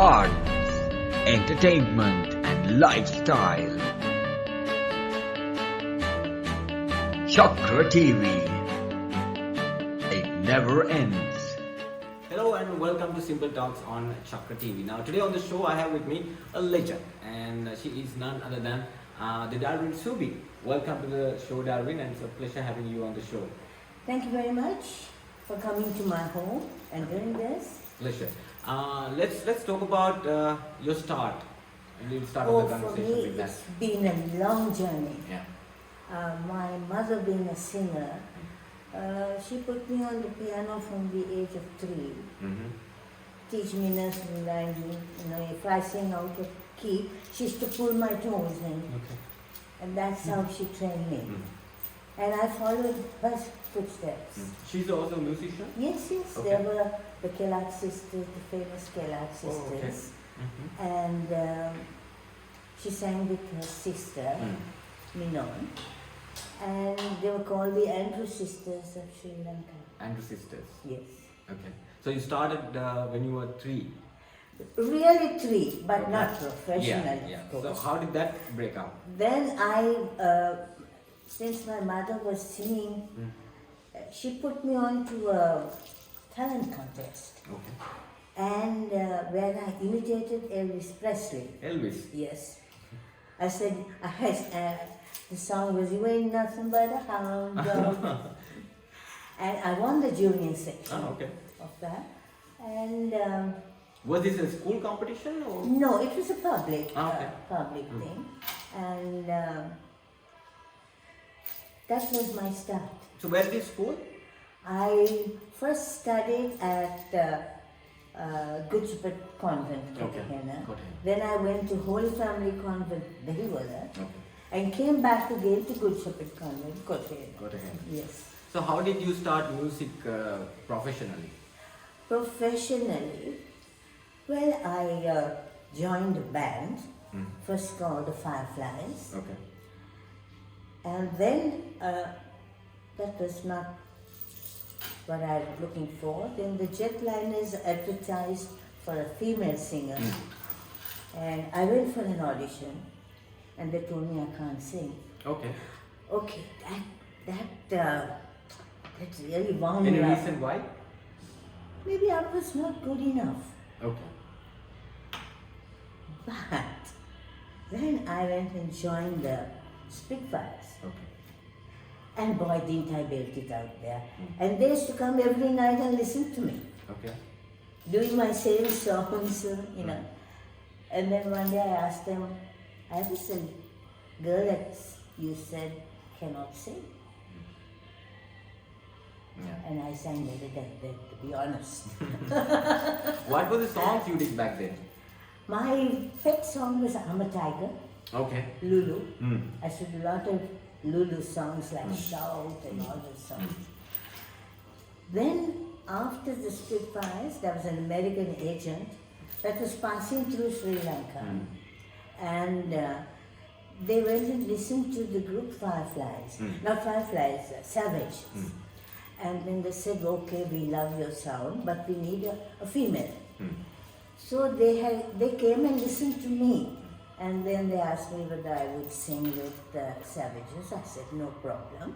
arts, entertainment and lifestyle. ChaKra TV. It never ends. Hello and welcome to Simple Talks on ChaKra TV. Now today on the show I have with me a legend, and she is none other than the Dalrine Suby. Welcome to the show, Dalrine, and it's a pleasure having you on the show. Thank you very much for coming to my home and doing this. Pleasure. Let's talk about your start. We'll start Oh, the for conversation me, with that. it's been a long journey. Yeah. My mother being a singer, she put me on the piano from the age of 3. Mm-hmm. Teach me nursery rhymes. If I sing out of key, she used to pull my toes in. Okay. And that's how she trained me. Mm-hmm. And I followed her footsteps. She's also a musician? Yes, Okay. there were the Kelak sisters, the famous Kelak Oh, okay. sisters. Mm-hmm. And she sang with her sister, Minol, and they were called the Andrew sisters of Sri Lanka. Andrew sisters. Yes. Okay. So you started when you were 3. Really 3, but Okay. not professionally, Yeah. of So course. how did that break out? Then since my mother was singing, she put me on to a talent contest. Okay. And where I imitated Elvis Presley. Elvis. Yes. I said, the song was "You Ain't Nothing But a Hound Dog." And I won the junior section Okay. of that. And Was this a school competition or? no, it was a public, Okay. public thing. And that was my start. So where did you school? I first studied at Good Shepherd Convent, Okay. Cartagena. Cartagena. Then I went to Holy Family Convent, Bellwether, Okay. and came back again to Good Shepherd Convent, Cartagena. Cartagena. Yes. So how did you start music professionally? Professionally, well, I joined a band, first called the Fireflies, Okay. and then that was not what I was looking for. Then the jetliners advertised for a female singer, and I went for an audition, and they told me I can't sing. Okay. Okay, that really wound Any me up. reason why? Maybe I was not good enough. Okay. But then I went and joined the Spitfires. Okay. And boy, didn't I belt it out there. And they used to come every night and listen to me, Okay. doing my same songs, And then one day I asked them, I was a girl that you said cannot sing. Yeah. And I sang better than that, to be honest. What were the songs you did back then? My pet song was I'm a Tiger, Okay. Lulu. Mm. I sang a lot of Lulu songs like Shout and all those songs. Then after the Spitfires, there was an American agent that was passing through Sri Lanka. And they went and listened to the group Fireflies. Not Fireflies, Savage. And then they said, okay, we love your sound, but we need a female. So they came and listened to me. And then they asked me whether I would sing with the Savages. I said, no problem.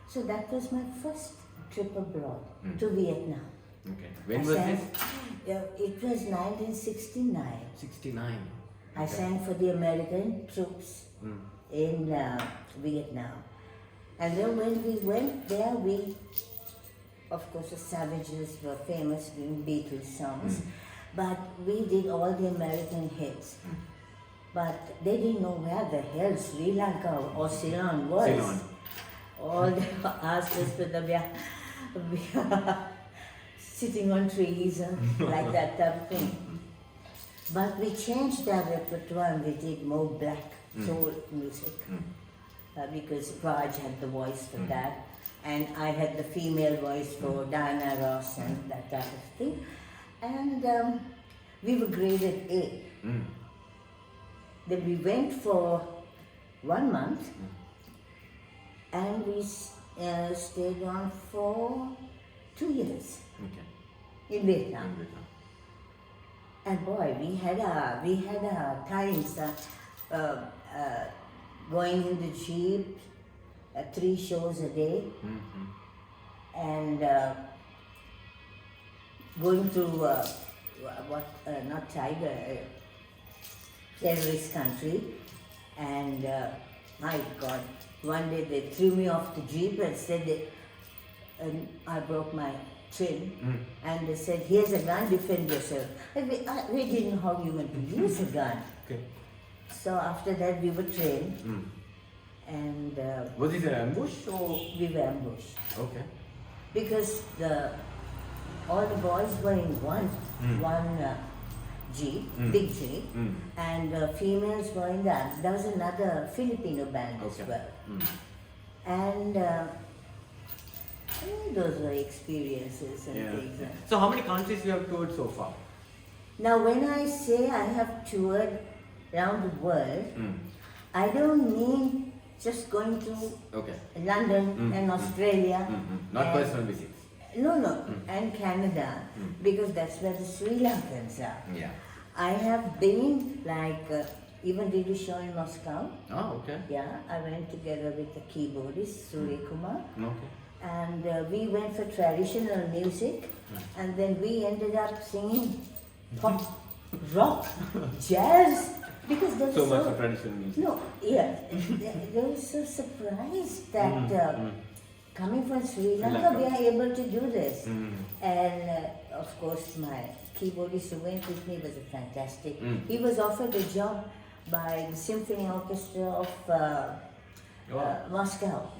So that was my first trip abroad to Vietnam. Okay. When was this? It was 1969. 69. I sang for the American troops in Vietnam. And then when we went there, of course, the Savages were famous doing Beatles songs, but we did all the American hits. But they didn't know where the hell Sri Lanka or Ceylon was. Ceylon. All they asked us whether we are sitting on trees and like that type of thing. But we changed our repertoire and we did more black soul music because Raj had the voice for that, and I had the female voice for Diana Ross and that type of thing. And we were graded A. Then we went for 1 month and we stayed on for 2 years Okay. in Vietnam. In Vietnam. And boy, we had our times going in the jeep, 3 shows a day, and going through not tiger, terrorist country, and my God, one day they threw me off the jeep and said I broke my chin, and they said, "Here's a gun, defend yourself." And we didn't know how you were to use a gun. Okay. So after that we were trained, and Was it an ambush or? we were ambushed Okay. because all the boys were in one jeep, big jeep, and females were in that. There was another Filipino band as well, and those were experiences and things. So how many countries you have toured so far? Now, when I say I have toured around the world, I don't mean just going to London and Australia. Not and- personal visits. No, and Canada, because that's where the Sri Lankans are. Yeah. I have been, even did a show in Moscow. Oh, okay. Yeah, I went together with the keyboardist, Surya Kumar. Okay. And we went for traditional music, and then we ended up singing pop, rock, jazz, because they were So much of traditional music. No, yeah, they were so surprised that coming from Sri Lanka, we are able to do this. And of course, my keyboardist who went with me was a fantastic. He was offered a job by the Symphony Orchestra of Moscow.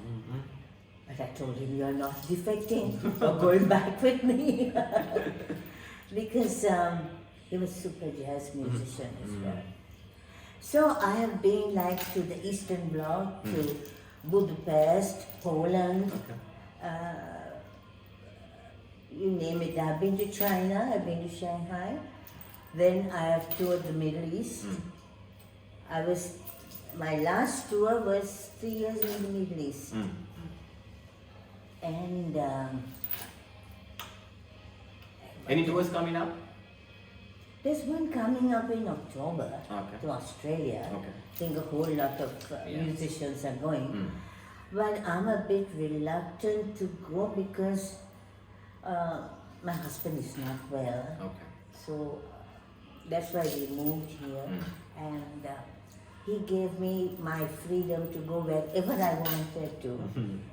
But I told him, "You're not defecting or going back with me." Because he was super jazz musician as well. So I have been to the Eastern Bloc, to Budapest, Poland, you name it. I've been to China, I've been to Shanghai. Then I have toured the Middle East. My last tour was 3 years in the Middle East. And Any tours coming up? there's one coming up in October to Australia. Okay. I think a whole lot of musicians are going. But I'm a bit reluctant to go because my husband is not well. Okay. So that's why we moved here. And he gave me my freedom to go wherever I wanted to.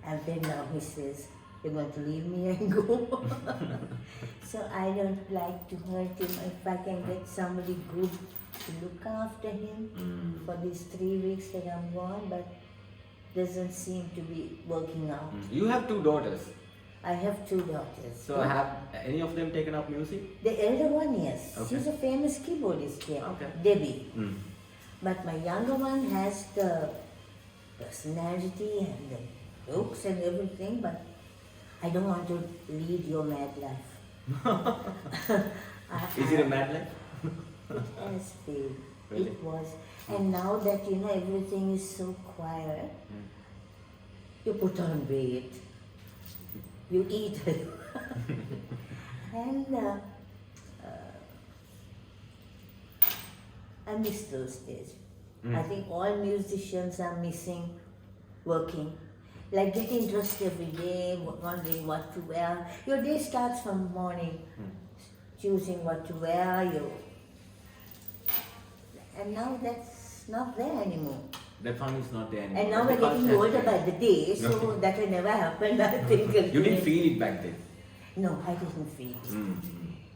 And then now he says, "You're going to leave me and go." So I don't like to hurt him. If I can get somebody good to look after him for these 3 weeks that I'm gone, but doesn't seem to be working out. You have 2 daughters. I have 2 daughters. So have any of them taken up music? The elder one, yes. Okay. She's a famous keyboardist here, Okay. Debbie. But my younger one has the personality and the looks and everything, but I don't want to lead your mad life. Is it a mad life? It has been. Really? It was. And now that everything is so quiet, you put on weight, you eat, and I miss those days. I think all musicians are missing working. Like getting dressed every day, wondering what to wear. Your day starts from morning, choosing what to wear. And now that's not there anymore. That fun is not there anymore. And now we're getting older by the day, so that will never happen, I think. You didn't feel it back then? No, I didn't feel it.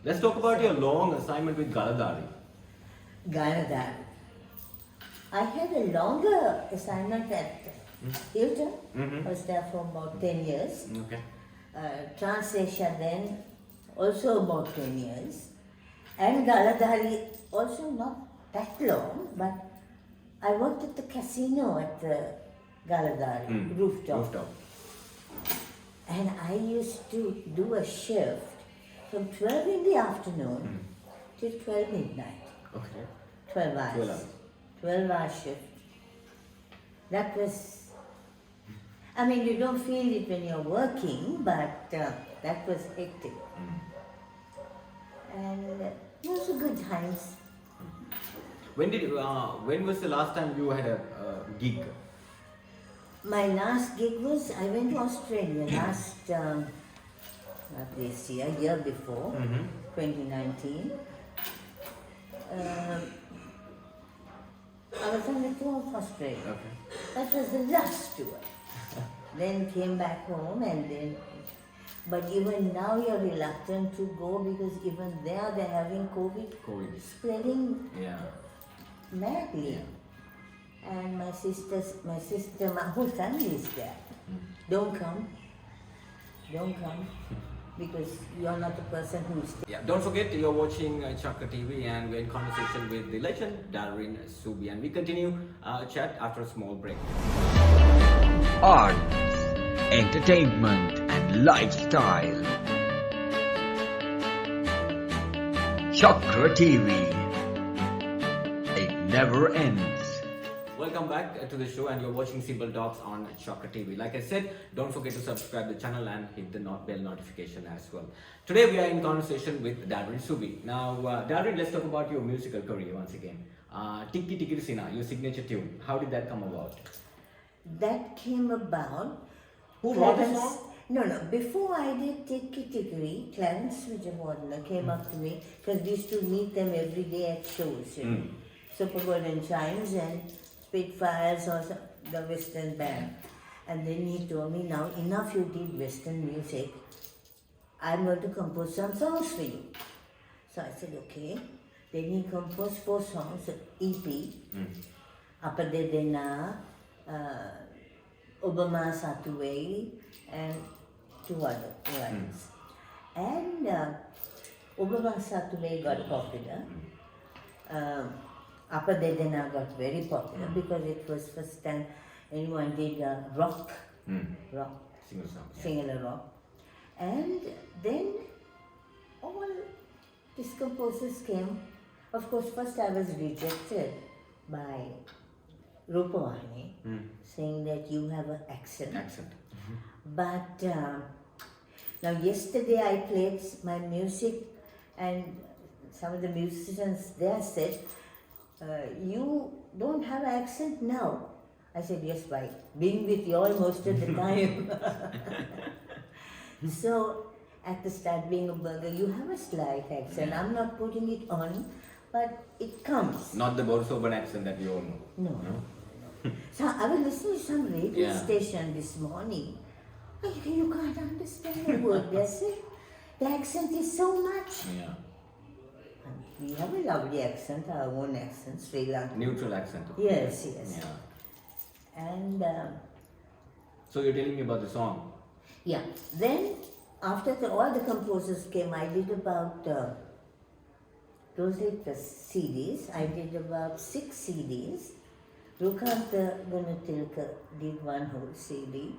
Let's talk about your long assignment with Galadari. Ganadhar. I had a longer assignment at Hilton. I was there for about 10 years. Okay. Transasia then, also about 10 years. And Galadhari, also not that long, but I worked at the casino at the Galadhari rooftop. And I used to do a shift from 12 in the afternoon till 12 midnight. Okay. 12 hours. 12 hours. 12-hour shift. That was, I mean, you don't feel it when you're working, but that was hectic. And it was a good times. When was the last time you had a gig? My last gig was, I went to Australia not this year before, 2019. I was on the tour of Australia. Okay. That was the last tour. Then came back home and then, but even now you're reluctant to go because even there they're having COVID. Spreading Yeah. madly. Yeah. And my whole family is there. Don't come. Because you're not the person who's there. Yeah, don't forget you're watching ChaKra TV and we're in conversation with the legend Dalrine Suby, and we continue chat after a small break. Arts, entertainment and lifestyle. ChaKra TV. It never ends. Welcome back to the show, and you're watching Simple Talks on ChaKra TV. Like I said, don't forget to subscribe the channel and hit the bell notification as well. Today we are in conversation with Dalrine Suby. Now, Dalrine, let's talk about your musical career once again. Tikki Tikki Sina, your signature tune. How did that come about? That came about. Who wrote the song? No. Before I did Tikki Tikki, Clarence Vijayawardena came up to me because we used to meet them every day at shows. Super Golden Chimes and Spitfires or the Western band. And then he told me, now enough you did Western music. I'm going to compose some songs for you. So I said, okay. Then he composed 4 songs, EP. Apadedena, Obama Satuway, and 2 others. And Obama Satuway got popular. Apadedena got very popular because it was first time anyone did rock, singular rock. And then all these composers came. Of course, first I was rejected by Rupavani, saying that you have an accent. But now yesterday I played my music and some of the musicians there said, you don't have an accent now. I said, yes, why? Being with you all most of the time. So, at the start being a burger, you have a slight accent. I'm not putting it on, but it comes. Not the Borsoban accent that we all know. No. So, I was listening to some radio station this morning. You can't understand a word they say. The accent is so much. Yeah. We have a lovely accent, our own accent, Sri Lanka. Neutral accent. Yes. Yeah. And so you're telling me about the song? yeah. Then after all the composers came, I did about those were the CDs. I did about 6 CDs. Rukanta Gunatilka did 1 whole CD.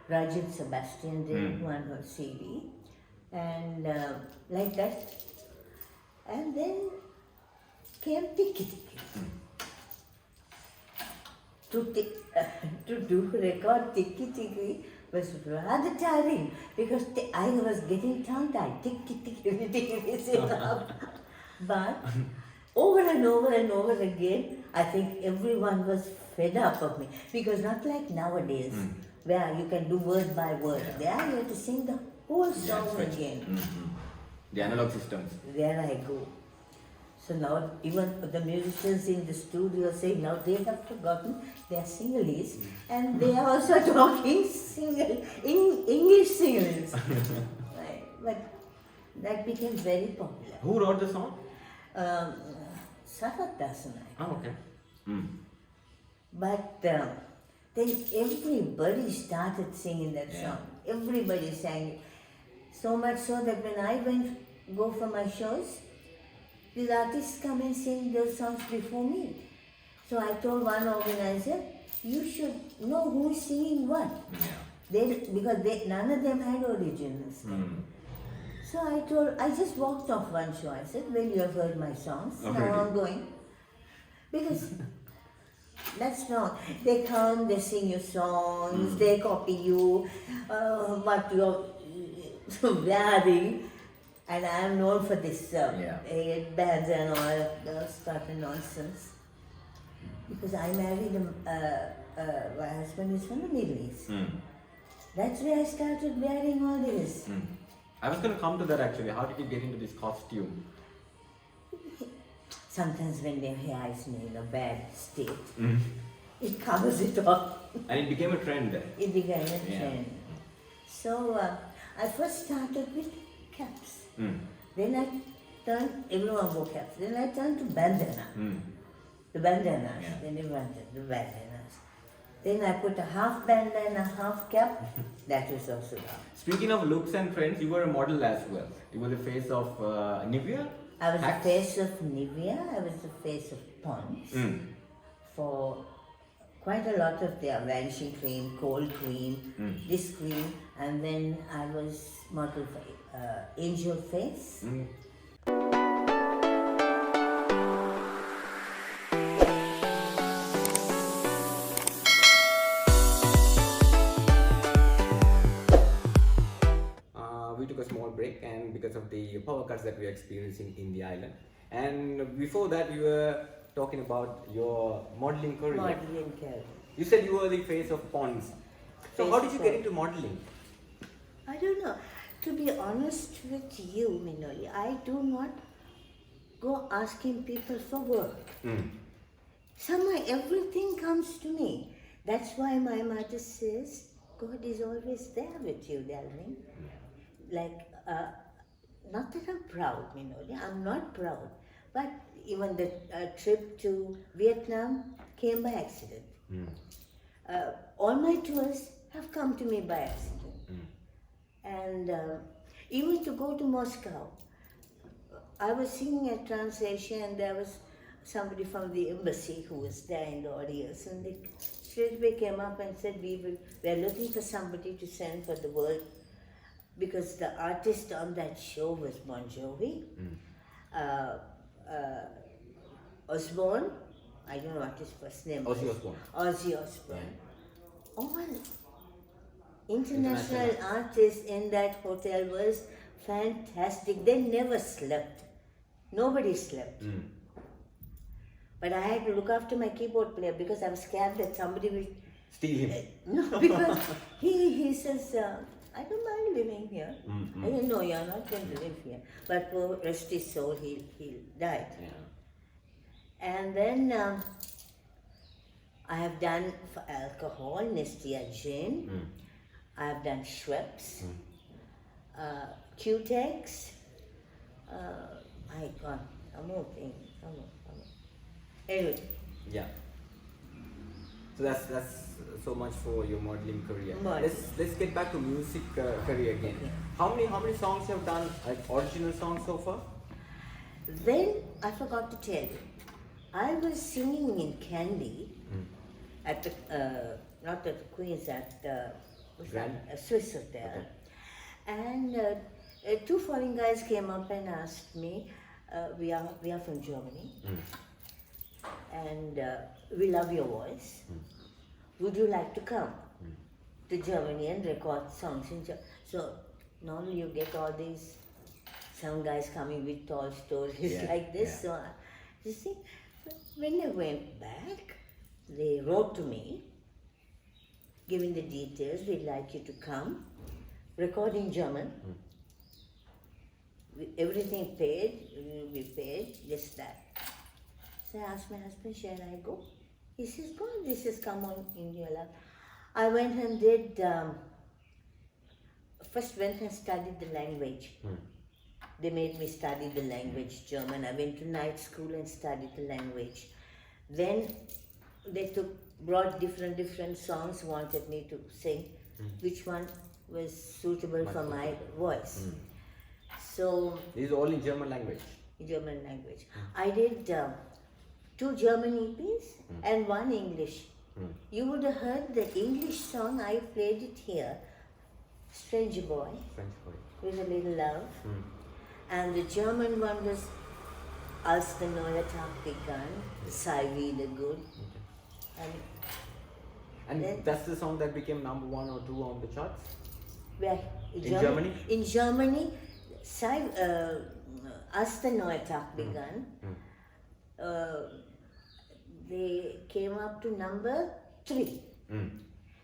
Rajiv Sebastian did 1 whole CD, and like that. And then came Tikki Tikki. To do record Tikki Tikki was rather tiring because I was getting tongue-tied. Tikki Tikki, but over and over again, I think everyone was fed up of me because not like nowadays where you can do word by word. There you have to sing the whole song again. The analog systems. There I go. So now even the musicians in the studio say now they have forgotten their singlies and they are also talking English singlies. Right. But that became very popular. Who wrote the song? Sarat Dasanai. Oh, okay. But then everybody started singing that song. Everybody sang it. So much so that when I go for my shows, these artists come and sing those songs before me. So I told one organizer, you should know who is singing what. Because none of them had originals. So I just walked off one show. I said, well, you have heard my songs, now I'm going. Because that's not, they come, they sing your songs, they copy you, what you're wearing. And I am known for this Yeah. bands and all of those sort of nonsense. Because I married my husband is from the Middle East. That's where I started wearing all this. I was going to come to that actually. How did you get into this costume? Sometimes when their hair is in a bad state, it covers it up. And it became a trend then. It became a Yeah. trend. So I first started with caps. Then I turned, everyone wore caps. Then I turned to bandana. The bandanas. Yeah. Then invented the bandanas. Then I put a half bandana, half cap. That was also done. Speaking of looks and trends, you were a model as well. You were the face of Nivea. I was Hacks? the face of Nivea. I was the face of Pond's. For quite a lot of their vanishing cream, cold cream, this cream, and then I was model for Angel Face. We took a small break and because of the power cuts that we are experiencing in the island. And before that, we were talking about your modeling career. Modeling career. You said you were the face of Ponds. So Face how did you of get Ponds. into modeling? I don't know. To be honest with you, Minol, I do not go asking people for work. Somehow everything comes to me. That's why my mother says, God is always there with you, Dalreen. Like, not that I'm proud, Minol, I'm not proud. But even the trip to Vietnam came by accident. All my tours have come to me by accident. And even to go to Moscow, I was singing at Transasia and there was somebody from the embassy who was there in the audience, and they straightway came up and said, we are looking for somebody to send for the world, because the artist on that show was Bon Jovi, Osborne, I don't know what his first name was. Ozzy Osbourne. Ozzy Osbourne. Yeah. All international artists in that hotel was fantastic. They never slept. Nobody slept. But I had to look after my keyboard player because I was scared that somebody will... Steal him. No, because he says, I don't mind living here. I said, no, you're not going to live here. But poor rest his soul, he died. Yeah. And then I have done for alcohol, Nestea Gin. I have done Schweppes, Q-Tex. I got some more things. Anyway. Yeah. So that's so much for your modeling career. Modeling. Let's get back to music career again. Yeah. How many songs you have done, like original songs so far? Then I forgot to tell you, I was singing in Candy at the not at the Queen's, at Grand? a Swiss hotel, and two foreign guys came up and asked me, we are from Germany, and we love your voice. Would you like to come to Germany and record songs in Germany? So normally you get all these some guys coming with tall stories like this. So you see, when I went back, they wrote to me, giving the details. We'd like you to come, record in German. Everything paid, will be paid, just that. So I asked my husband, shall I go? He says, go, this has come on in your lap. I went and did, first went and studied the language. They made me study the language, German. I went to night school and studied the language. Then they brought different songs, wanted me to sing, which one was suitable for my voice. So, This is all in German language. German language. I did 2 German EPs and 1 English. You would have heard the English song, I played it here, Stranger Boy, French boy. with a little love. And the German one was Als der neue Tag begann, sei wieder gut. And Then- that's the song that became number 1 or 2 on the charts? Where? In Germany? In Germany, as the Noatak began, they came up to number 3.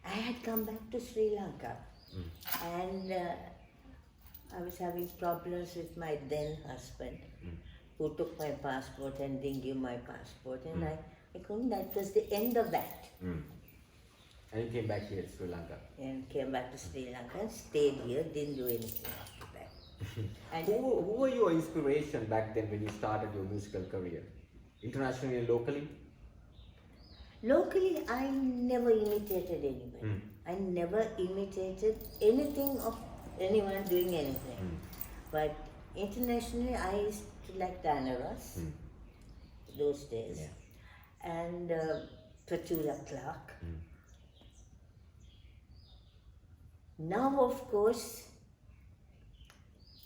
I had come back to Sri Lanka and I was having problems with my then husband who took my passport and didn't give my passport and I couldn't, that was the end of that. And you came back here to Sri Lanka. And came back to Sri Lanka and stayed here, didn't do anything after that. And Who were your inspiration back then when you started your musical career? Internationally and locally? locally, I never imitated anybody. I never imitated anything of anyone doing anything. But internationally, I used to like Diana Ross those days, and Petula Clark. Now, of course,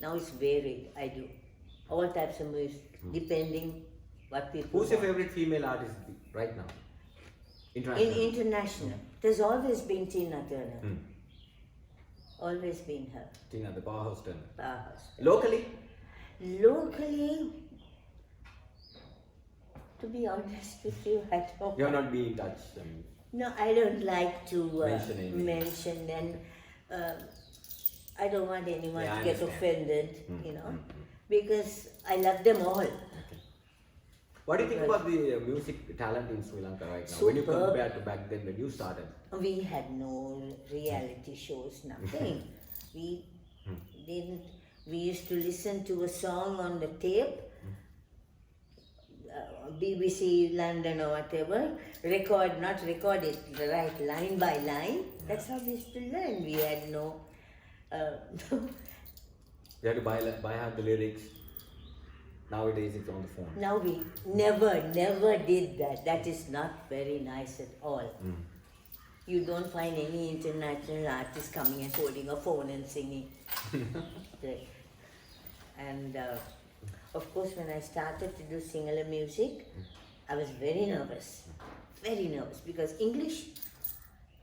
now it's varied. I do all types of music, depending what people Who's your want. favorite female artist right now? In International. international, there's always been Tina Turner. Always been her. Tina, the powerhouse Turner. Powerhouse. Locally? Locally, to be honest with you, I don't. You're not being in touch. No, I don't like to Mention anything. mention, and I don't want anyone Yeah, I to get understand. offended, you know, because I love them all. What do you think about the music talent in Sri Lanka right now? When you Superb. compare to back then when you started? We had no reality shows, nothing. We didn't. We used to listen to a song on the tape, BBC London or whatever. Not record it, right line by line. That's how we used to learn. We had no. You had to buy out the lyrics. Nowadays it's on the phone. Now we never did that. That is not very nice at all. You don't find any international artist coming and holding a phone and singing. Right. And of course, when I started to do Sinhala music, I was very nervous because English,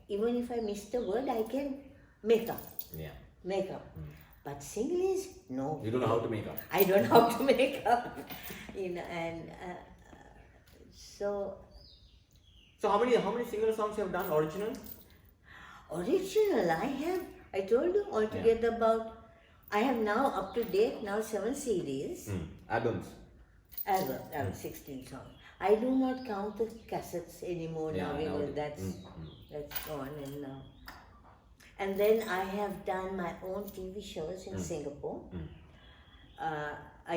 even if I missed a word, I can make up. But Sinhalese, no. You don't know how to make up. I don't know how to make up, you know, and so So how many single songs you have done original? original I told you altogether about, I have now up to date now 7 CDs, Albums. album 16 songs. I do not count the cassettes anymore now because nowadays. that's gone and then I have done my own TV shows in Singapore. I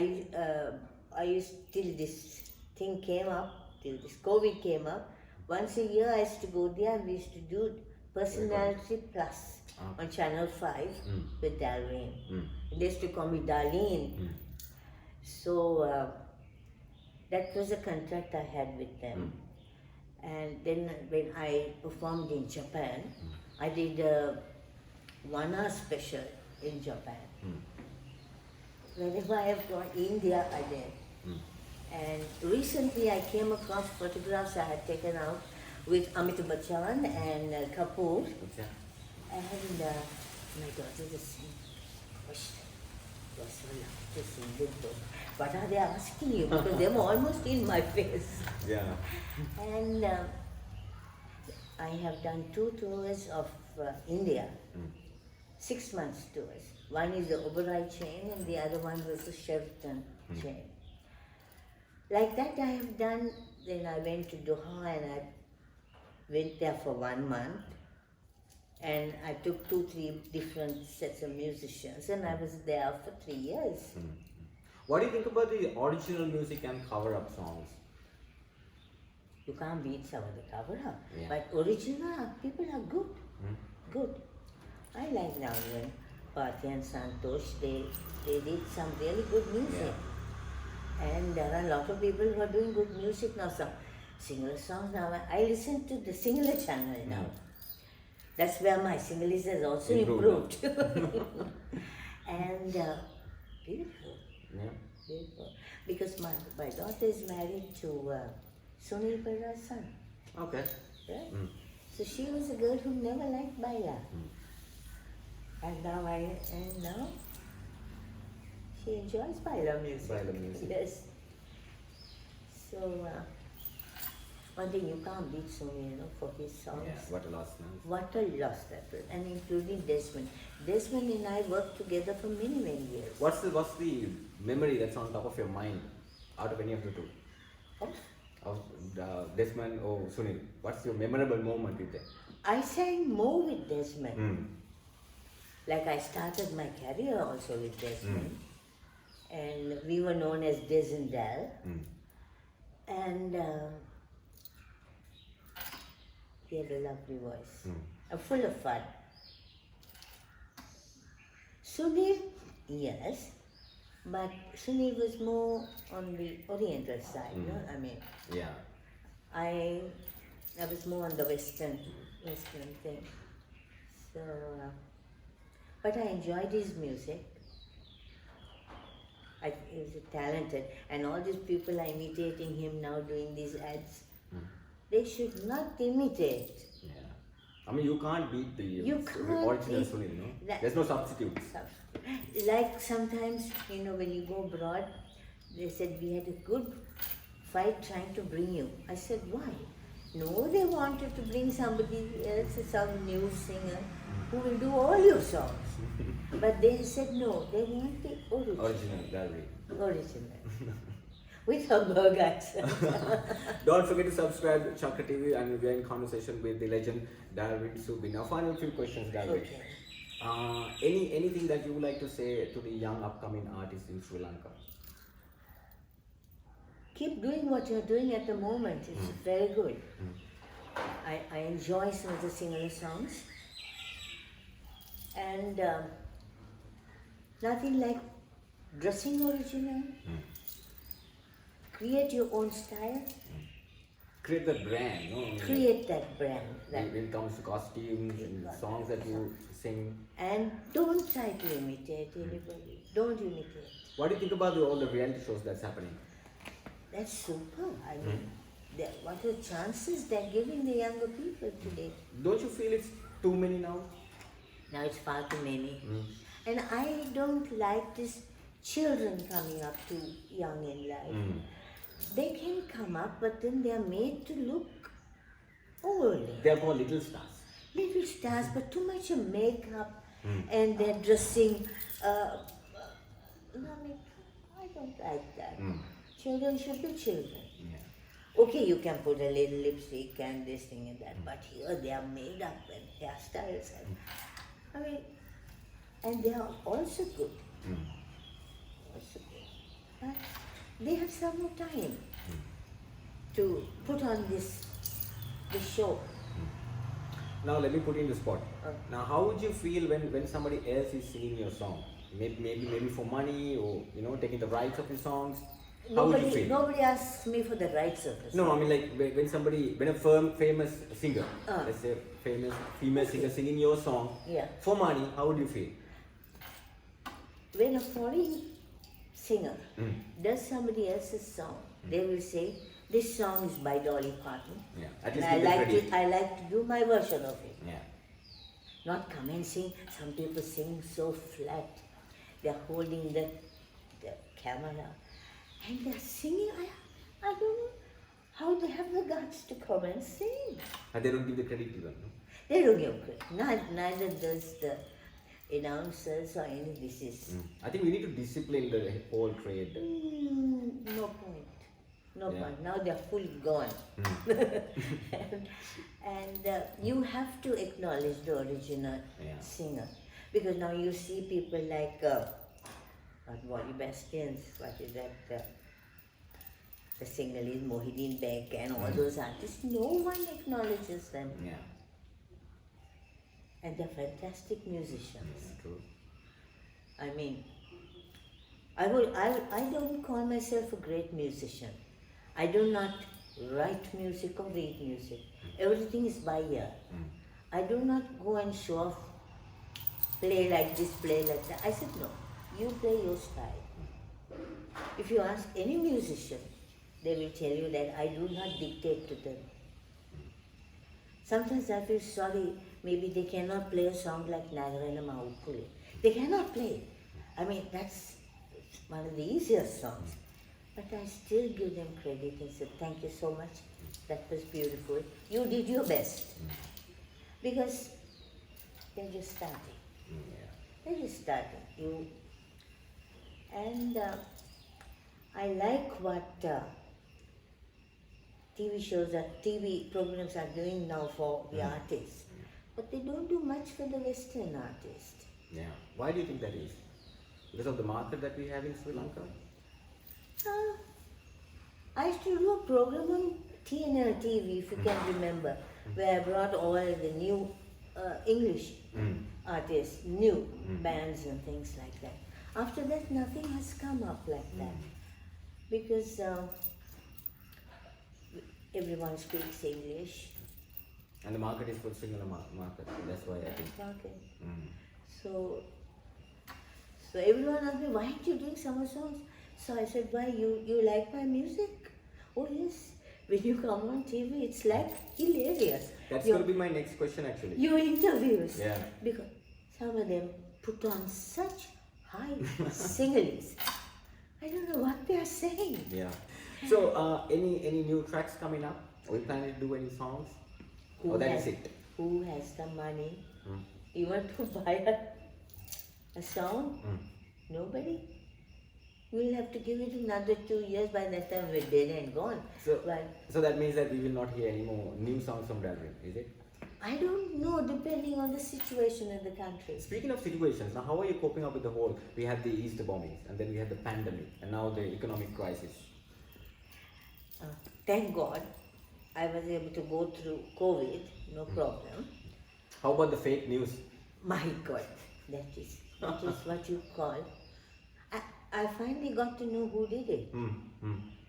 used till this thing came up, till this COVID came up. Once a year I used to go there and we used to do Personality Plus on Channel 5 with Dalrine. They used to call me Darlene. So that was a contract I had with them. And then when I performed in Japan, I did a 1-hour special in Japan. Wherever I have gone, India I did. And recently I came across photographs I had taken out with Amitabh Bachchan and Kapoor. Okay. And my daughter was saying, "Gosh, you're so lucky to sing with them. What are they asking you?" Because they were almost in my face. Yeah. And I have done 2 tours of India, 6 months tours. One is the Oberoi chain and the other one was the Sheraton chain. Like that I have done. Then I went to Doha and I went there for 1 month. And I took 2-3 different sets of musicians and I was there for 3 years. What do you think about the original music and cover-up songs? You can't beat some of the cover up. Yeah. But original people are good. Good. I like now when Pati and Santosh, they did some really good music. And there are a lot of people who are doing good music now. Some Sinhala songs now. I listen to the Sinhala channel now. That's where my Sinhalese has also improved. And beautiful. Yeah. Beautiful. Because my daughter is married to Sunil Perra's son. Okay. Right? So she was a girl who never liked Baila. And now She enjoys Baila music. Baila music. Yes. So, one thing you can't beat Sony, for his songs. Yeah, what a loss now. What a loss that was. And including Desmond. Desmond and I worked together for many, many years. What's the memory that's on top of your mind out of any of the two? Of Desmond or Sunil? What's your memorable moment with them? I sang more with Desmond. Mm. Like I started my career also with Desmond. And we were known as Des and Dal. Mm. And he had a lovely voice. Mm. Full of fun. Sunil, yes. But Sunil was more on the Oriental side, no? I mean, Yeah. I was more on the Western thing. So, but I enjoyed his music. He was talented, and all these people are imitating him now, doing these ads. They should not imitate. Yeah. I mean, you can't beat the You can't original beat Sunil, no? that- There's no substitutes. Like sometimes, when you go abroad, they said we had a good fight trying to bring you. I said, why? No, they wanted to bring somebody else, some new singer who will do all your songs. But they said no, they want the Original, Dalrine. Original. With her Berg accent. Don't forget to subscribe to ChaKra TV, and we are in conversation with the legend Dalreen Suby. Now, final few questions, Dalreen. Okay. Anything that you would like to say to the young upcoming artists in Sri Lanka? Keep doing what you're doing at the moment. It's very good. I enjoy some of the Sinhala songs. And nothing like dressing original. Create your own style. Create the brand, no? I mean, Create that brand. when it comes to costumes and songs that you sing. And don't try to imitate anybody. Don't imitate. What do you think about all the reality shows that's happening? That's super. I mean, what are the chances they're giving the younger people today? Don't you feel it's too many now? Now it's far too many. And I don't like this children coming up too young in life. They can come up, but then they are made to look old. They are called little stars. Little stars, but too much of makeup, and they're dressing. I don't like that. Children should be children. Yeah. Okay, you can put a little lipstick and this thing and that, but here they are made up and hairstyles. And they are also good. Also good. But they have some more time to put on this show. Now let me put you in the spot. Now, how would you feel when somebody else is singing your song? Maybe for money, or taking the rights of your songs. How would you feel? Nobody asks me for the rights of this. No, I mean like when a famous singer, let's say famous female singer singing your song for money, how would you feel? When a foreign singer does somebody else's song, they will say, this song is by Dolly Parton. Yeah. At And least I like to do my version of it. Yeah. Not come and sing. Some people sing so flat. They're holding the camera and they're singing. I don't know how they have the guts to come and sing. And they don't give the credit to them, no? They don't give credit. Neither does the announcers or any disease. I think we need to discipline the whole trade. No point. No point. Now they're fully gone. and you have to acknowledge the original singer. Because now you see people like Wally Bastians, what is that? The singer is Mohideen Beck and all those artists. No one acknowledges them. Yeah. And they're fantastic musicians. True. I mean, I don't call myself a great musician. I do not write music or read music. Everything is by ear. I do not go and show off, play like this, play like that. I said, no, you play your style. If you ask any musician, they will tell you that I do not dictate to them. Sometimes I feel sorry, maybe they cannot play a song like Nagarana Mahupule. They cannot play. I mean, that's one of the easiest songs. But I still give them credit and say, thank you so much. That was beautiful. You did your best. Because they're just starting. They're just starting. And I like what TV shows or TV programs are doing now for the artists. But they don't do much for the Western artists. Yeah. Why do you think that is? Because of the market that we have in Sri Lanka? I used to do a program on TNL TV, if you can remember, where I brought all the new English artists, new bands and things like that. After that, nothing has come up like that. Because everyone speaks English. And the market is for Sinhala market. That's why I think. Okay. So everyone asked me, why aren't you doing summer songs? So I said, why, you like my music? Oh yes, when you come on TV, it's like hilarious. That's going to be my next question actually. Your interviews. Yeah. Because some of them put on such high singles. I don't know what they are saying. Yeah. So any new tracks coming up? Are you planning to do any songs? Or that is it? Who has the money even to buy a song? Nobody. We'll have to give it another 2 years. By that time we're dead and gone. So that means that we will not hear any more new songs from Dalrine, is it? I don't know, depending on the situation in the country. Speaking of situations, now how are you coping up with the whole, we had the Easter bombings and then we had the pandemic and now the economic crisis? Thank God I was able to go through COVID, no problem. How about the fake news? My God, that is what you call. I finally got to know who did it,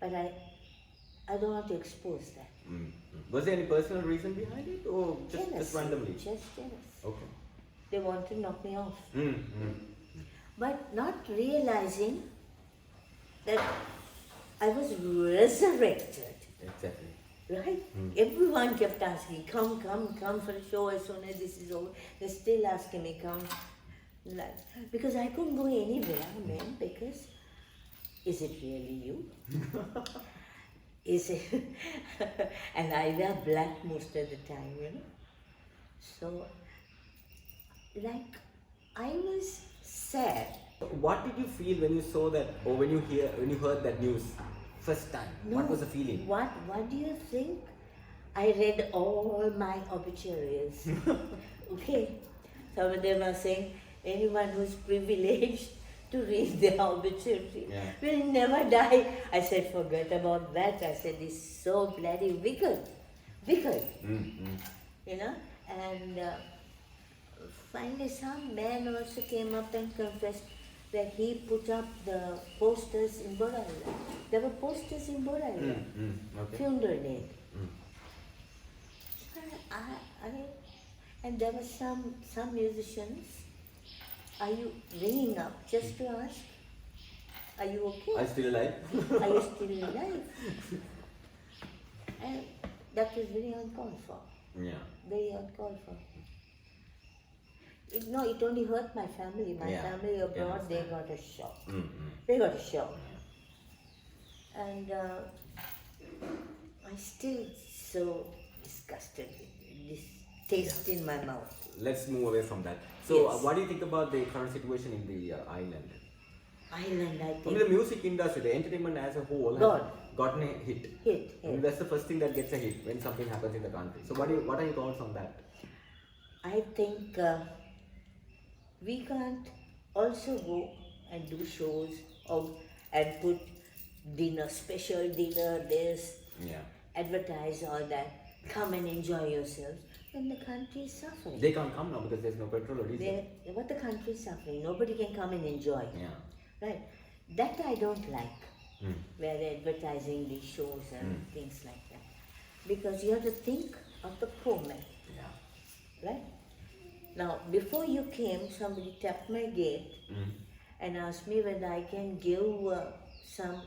but I don't want to expose that. Was there any personal reason behind it or just randomly? Just jealous. Okay. They want to knock me off. But not realizing that I was resurrected. Exactly. Right? Everyone kept asking, come for a show as soon as this is over. They're still asking me, come. Because I couldn't go anywhere, man, because is it really you? Is it? And I wear black most of the time, you know. So, like, I was sad. What did you feel when you saw that, or when you heard that news first time? No, what was the feeling? What do you think? I read all my obituaries. Okay. Some of them are saying, anyone who's privileged to read their obituary will never die. I said, forget about that. I said, it's so bloody wicked. You know? And finally some man also came up and confessed that he put up the posters in Borala. There were posters in Borala. Okay. Funeral day. And there were some musicians. Are you ringing up just to ask? Are you okay? Are you still alive? Are you still alive? And that was very uncalled for. Yeah. Very uncalled for. It only hurt my family. My family abroad, they got a shock. They got a shock. And I'm still so disgusted with this taste in my mouth. Let's move away from that. So, what do you think about the current situation in the island? Island, I think. I mean, the music industry, the entertainment as a whole, has gotten a hit. I mean, that's the first thing that gets a hit when something happens in the country. So, what are your thoughts on that? I think we can't also go and do shows and put dinner, special dinner, advertise all that. Come and enjoy yourselves. When the country is suffering. They can't come now because there's no petrol or diesel. But the country is suffering. Nobody can come and enjoy. Yeah. Right. That I don't like. Where they're advertising these shows and things like that. Because you have to think of the poor man. Yeah. Right? Now, before you came, somebody tapped my gate and asked me whether I can give some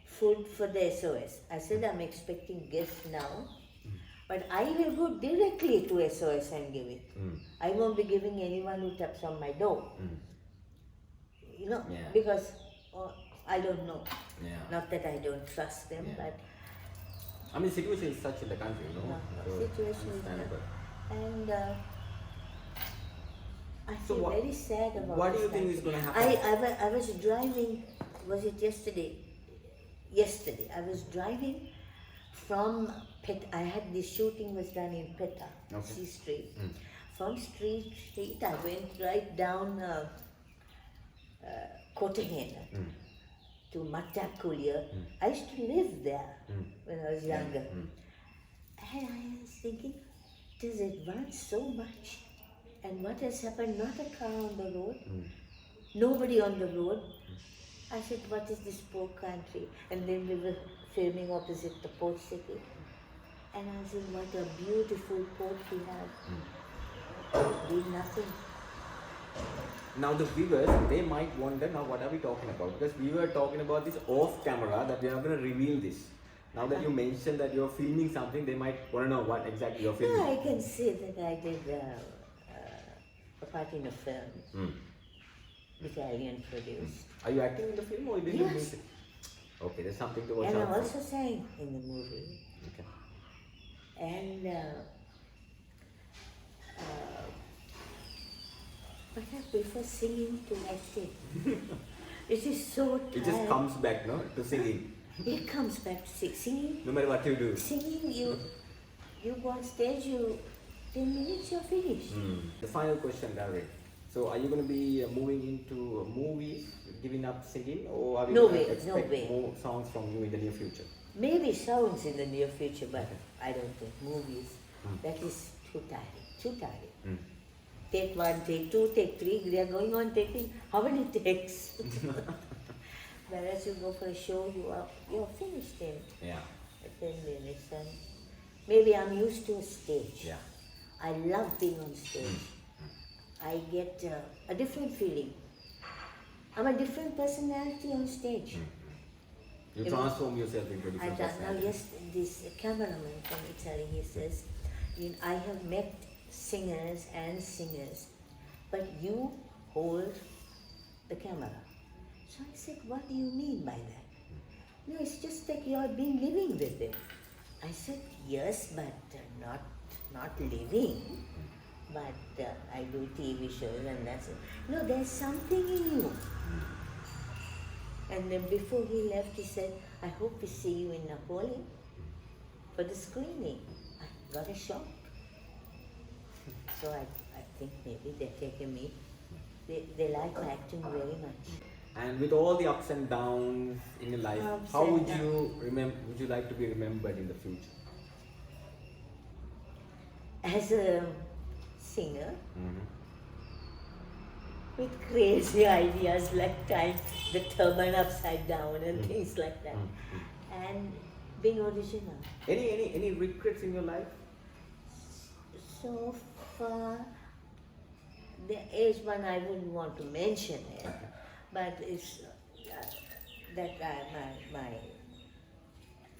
food for the SOS. I said, I'm expecting guests now. But I will go directly to SOS and give it. I won't be giving anyone who taps on my door. You know, because or I don't know. Yeah. Not that I don't trust them, Yeah. but I mean, situation is such in the country, you know. no, situation is understandable. not. And I So feel what- very sad about what do this you think country. is gonna happen? I was driving, was it yesterday? Yesterday, I was driving from I had the shooting was done in Peta, Okay. C Street. Mm. From Street, I went right down Kotahena to Matakulia. I used to live there when I was younger. And I was thinking, it has advanced so much. And what has happened? Not a car on the road, nobody on the road. I said, what is this poor country? And then we were filming opposite the port city. And I said, what a beautiful port we have. Did nothing. Now the viewers, they might wonder, now what are we talking about? Because we were talking about this off camera, that we are going to reveal this. Now that you mentioned that you're filming something, they might want to know what exactly you're filming. Yeah, I can say that I did a part in a film, Italian produced. Are you acting in the film or did you Yes. make it? Okay, there's something to watch And I out for. also sang in the movie. Okay. And but I prefer singing to acting. It is so tired. It just comes back, no, to singing. It comes back to singing. No matter what you do. Singing, you go on stage, 10 minutes, you're finished. The final question, Dalreen. So, are you going to be moving into movies, giving up singing, or are we No going to way, no expect way. more songs from you in the near future? Maybe sounds in the near future, but I don't think movies. That is too tiring, too tiring. Take one, take two, take three, they are going on taking how many takes? Whereas you go for a show, you're finished in Yeah. 10 minutes, and maybe I'm used to a stage. Yeah. I love being on stage. I get a different feeling. I'm a different personality on stage. You If- transform yourself into I different don't know, personality. yes, this cameraman from Italy, he says, I have met singers and singers, but you hold the camera. So I said, what do you mean by that? No, it's just like you're been living with it. I said, yes, but not living. But I do TV shows and that's it. No, there's something in you. And then before he left, he said, I hope we see you in Napoli for the screening. I got a shock. So I think maybe they're taking me. They like my acting very much. And with all the ups and downs in your life, Ups how and would downs. you remember? Would you like to be remembered in the future? As a singer, with crazy ideas like tying the turban upside down and things like that. And being original. Any regrets in your life? So far, there is one I wouldn't want to mention it, but it's that my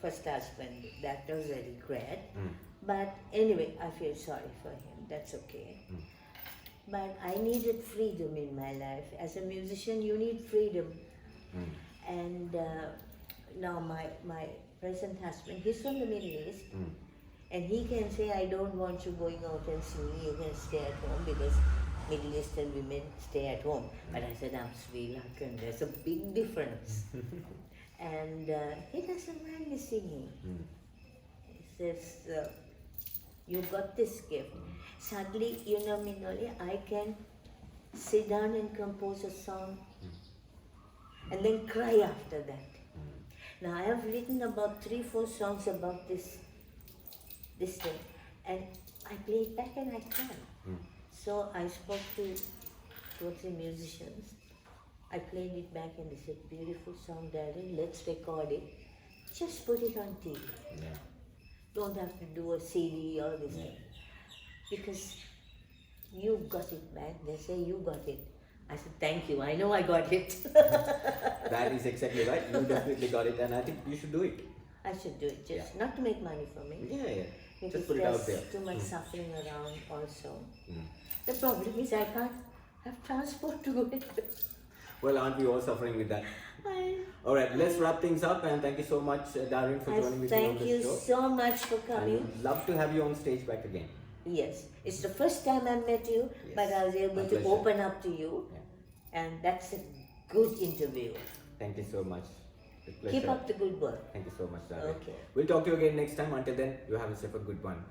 first husband, that was a regret. But anyway, I feel sorry for him, that's okay. But I needed freedom in my life. As a musician, you need freedom. And now my present husband, he's from the Middle East, and he can say, I don't want you going out and singing, you can stay at home because Middle Eastern women stay at home. But I said, I'm Sri Lankan, there's a big difference. And he doesn't mind me singing. He says, you got this gift. Suddenly, you know, Minol, I can sit down and compose a song and then cry after that. Now, I have written about 3-4 songs about this thing, and I play it back and I cry. So I spoke to 2 or 3 musicians. I played it back and they said, beautiful song, darling, let's record it. Just put it on TV. Yeah. Don't have to do a CD or this thing. Because you got it back. They say you got it. I said, thank you. I know I got it. That is exactly right. You definitely got it, and I think you should do it. I should do it, just not to make money from it. Yeah. Because Just put it out there. there's too much suffering around also. The problem is I can't have transport to go it. Well, aren't we all suffering with that? All right, let's wrap things up, and thank you so much, Dalreen, for joining with me on Thank this you show. so much for I coming. would love to have you on stage back again. Yes, it's the first time I met you, Yes. but I was able My to pleasure. open up to you, Yeah. and that's a good interview. Thank you so much. It's a Keep pleasure. up the good work. Thank you so much, Dalreen. Okay. We'll talk to you again next time. Until then, you have yourself a good one.